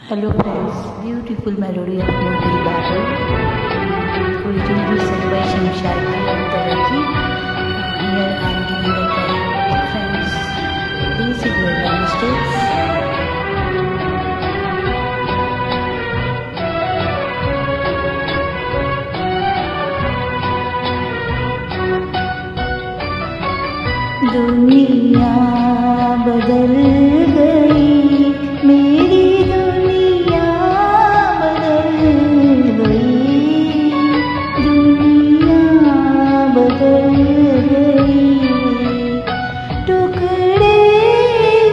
Hello friends, beautiful melody of Murli Babu, originally sung by Shamshad and Taraji. Here I am giving a track. Friends, please ignore my mistakes. दुनिया बदल गई, मेरी दुनिया बदल गई, दुनिया बदल गई, टुकड़े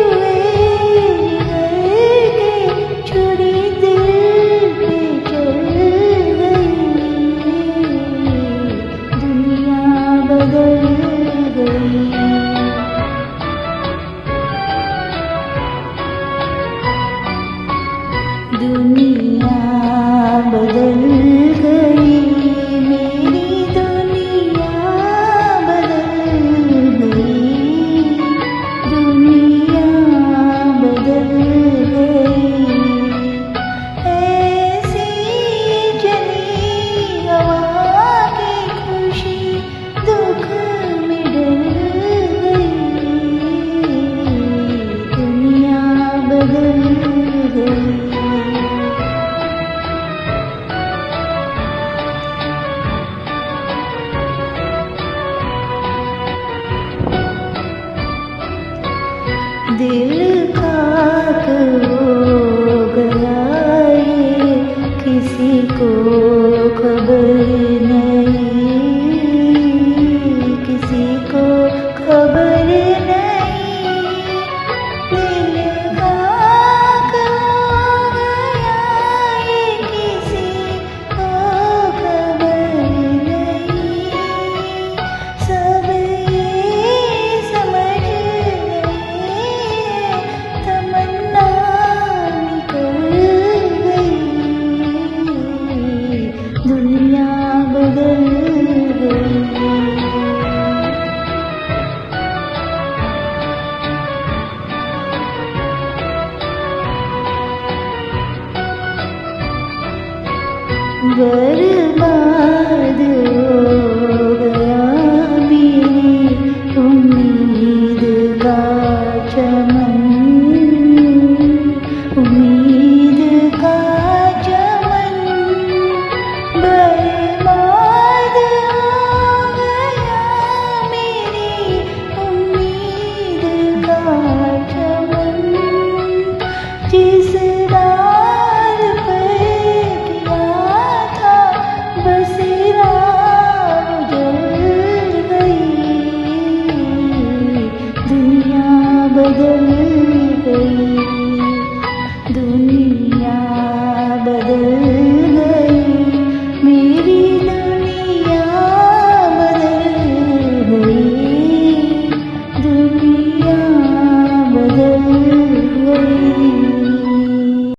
हुए के छुरी दिल पे चल गई, दुनिया बदल गई। दुनिया बदल गई, मेरी दुनिया बदल गई, दुनिया बदल गई। ऐसी चली हवा की खुशी दुख में डल गई, दुनिया बदल गई। दिल खाक हो गया, ये किसी को खबर नहीं, किसी को खबर नहीं। दिल खाक हो गया, ये किसी को खबर नहीं। सब ये समझ तमन्ना निकल गई, दुनिया बदल गई। बर्बाद हो